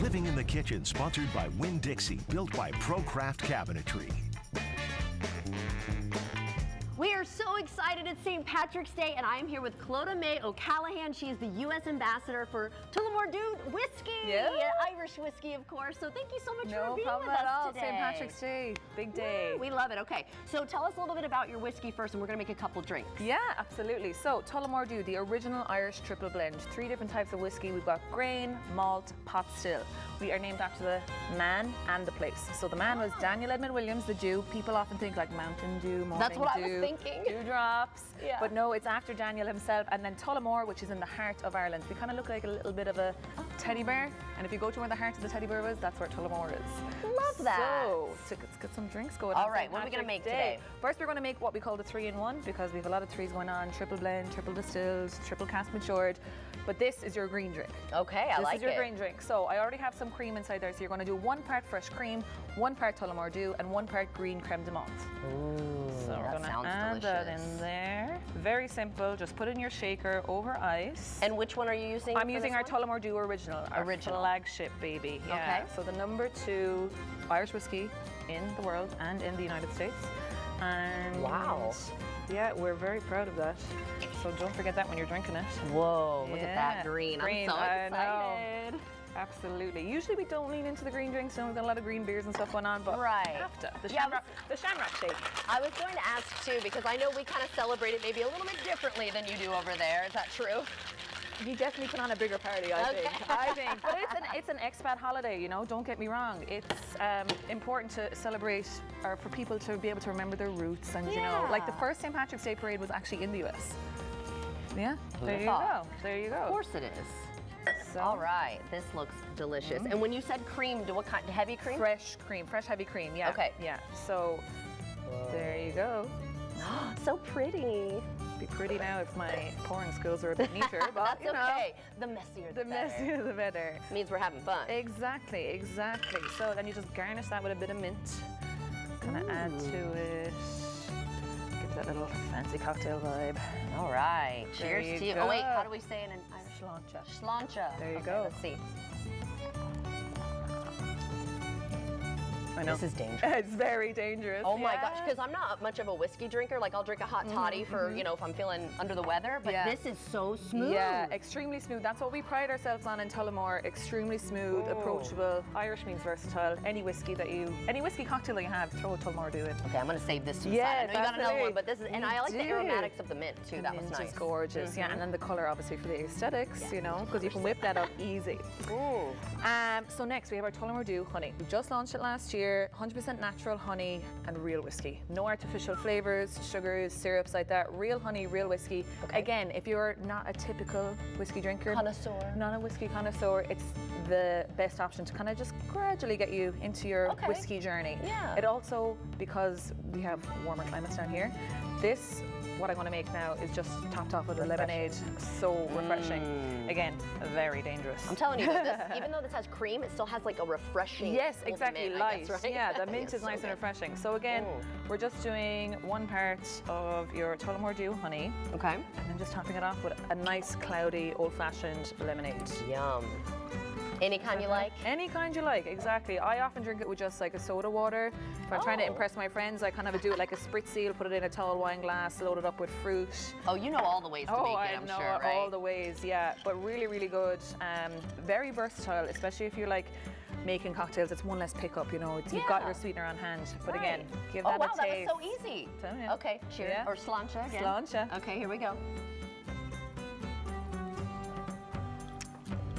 Living in the Kitchen, sponsored by Winn-Dixie, built by ProCraft Cabinetry. We are so excited. It's St. Patrick's Day, and I am here with Clodagh May O'Callaghan. She is the U.S. ambassador for Tullamore whiskey, Irish whiskey, of course. So thank you so much for being with us today. St. Patrick's Day, big day. Yeah, we love it. Okay, so tell us a little bit about your whiskey first, and we're going to make a couple drinks. Yeah, absolutely. So Tullamore Dew, the original Irish triple blend. 3 different types of whiskey. We've got grain, malt, pot still. We are named after the man and the place. So the man was Daniel Edmund Williams, the Dew. People often think like Mountain Dew, Morning That's what Dew, I was thinking. Dewdrops. Yeah. But no, it's after Daniel himself. And then Tullamore, which is in the heart of Ireland. We kind of look like a little bit of a teddy bear. And if you go to where the heart of the teddy bear was, that's where Tullamore is. Love that. So let's get some drinks going. All right, what are we going to make today? First, we're going to make what we call the 3-in-1 because we have a lot of threes going on: triple blend, triple distilled, triple cask matured. But this is your green drink. Okay, I like it. This is your green drink. So I already have some cream inside there. So you're going to do 1 part fresh cream, 1 part Tullamore Dew, and 1 part green creme de menthe. Ooh, so we're going to add that in there. Very simple. Just put in your shaker over ice. And which one are you using? I'm using our Tullamore Dew original, our flagship baby. Yeah. Okay. So the #2 Irish whiskey in the world and in the United States. And wow. Yeah, we're very proud of that. So don't forget that when you're drinking it. Whoa, look at that green. I'm so excited. I know. Absolutely. Usually we don't lean into the green drinks, and we've got a lot of green beers and stuff going on, but have to. The Shamrock Shake. I was going to ask too, because I know we kind of celebrate it maybe a little bit differently than you do over there. Is that true? You definitely put on a bigger party, I think. But it's an expat holiday, you know, don't get me wrong. It's important to celebrate, or for people to be able to remember their roots. And, you know, like the first St. Patrick's Day parade was actually in the US. Yeah, there you go. There you go. Of course it is. So. All right, this looks delicious. And when you said cream, what kind? Heavy cream? Fresh cream, fresh heavy cream, yeah. Okay. Yeah, so there you go. So pretty. Be pretty now if my pouring skills are a bit neater, but that's you know, okay. The messier the better. Messier the better. Means we're having fun. Exactly, exactly. So then you just garnish that with a bit of mint. Kind of add to it. Give that little fancy cocktail vibe. All right. Cheers to you. Oh wait, how do we say it in Irish? Sláinte. Sláinte. There you go. Let's see. I know. This is dangerous. It's very dangerous. Oh my gosh, because I'm not much of a whiskey drinker. Like I'll drink a hot toddy for, you know, if I'm feeling under the weather, but this is so smooth. Yeah, extremely smooth. That's what we pride ourselves on in Tullamore. Extremely smooth, approachable. Irish means versatile. Any whiskey cocktail that you have, throw a Tullamore Dew in. Okay, I'm gonna save this to the side. I know you got another one, but this is, and I like the aromatics of the mint too. That was nice. It's gorgeous, yeah, and then the color obviously for the aesthetics, you know, because you can whip that up easy. Ooh. So next we have our Tullamore Dew honey. We just launched it last year. 100% natural honey and real whiskey. No artificial flavors, sugars, syrups like that. Real honey, real whiskey. Okay. Again, if you're not a typical whiskey drinker, not a whiskey connoisseur, it's the best option to kind of just gradually get you into your whiskey journey. Yeah. It also, because we have warmer climates down here, what I'm going to make now is just topped off with a lemonade. So refreshing. Again, very dangerous. I'm telling you, even though this has cream, it still has like a refreshing. Yes, exactly, mint, light. guess, right? Yeah, the mint is nice and refreshing. So again, we're just doing 1 part of your Tullamore Dew honey. Okay. And then just topping it off with a nice cloudy old-fashioned lemonade. Yum. Any kind you like? Any kind you like, exactly. I often drink it with just like a soda water. If I'm trying to impress my friends, I kind of do it like a spritzy, put it in a tall wine glass, load it up with fruit. Oh, you know all the ways to make it, I'm sure, right? All the ways, yeah. But really, really good. Very versatile, especially if you're like making cocktails. It's one less pickup, you know. You've got your sweetener on hand. But again, give that a taste. That was so easy. Okay, cheers. Yeah. Or sláinte again. Sláinte. Okay, here we go.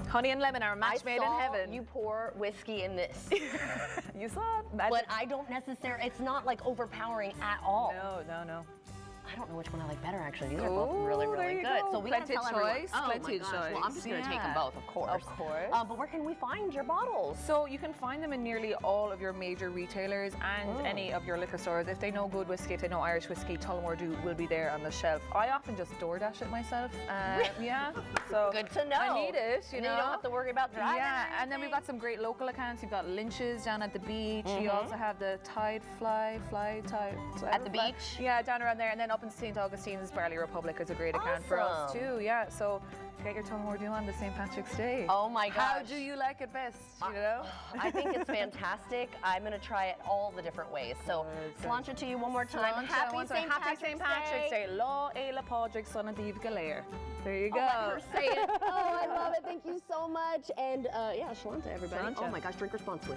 Honey and lemon are a match made in heaven. You pour whiskey in this. You saw it. But I don't necessarily, it's not like overpowering at all. No. I don't know which one I like better, actually. These are both really, really good. So we gotta tell everyone. Oh my gosh. Well, I'm just gonna take them both, of course. Of course. But where can we find your bottles? So you can find them in nearly all of your major retailers and any of your liquor stores. If they know good whiskey, if they know Irish whiskey, Tullamore Dew will be there on the shelf. I often just DoorDash it myself. Yeah. So good to know. I need it, you know. You don't have to worry about driving. Yeah, and then we've got some great local accounts. You've got Lynch's down at the beach. You also have the Tide Fly Tide. At the beach? Yeah, down around there. And then up in St. Augustine's Barley Republic is a great account for us too. Yeah, so get your Tullamore Dew on the St. Patrick's Day. Oh my gosh. How do you like it best? You know? I think it's fantastic. I'm going to try it all the different ways. So, cilantro to you one more time. Happy St. Patrick's Day. Lo e la Podrick son of Díobh Galéir. There you go. Let her say it. Oh, I love it. Thank you so much. And yeah, cilantro, everybody. Cilantro. Oh my gosh, drink responsibly.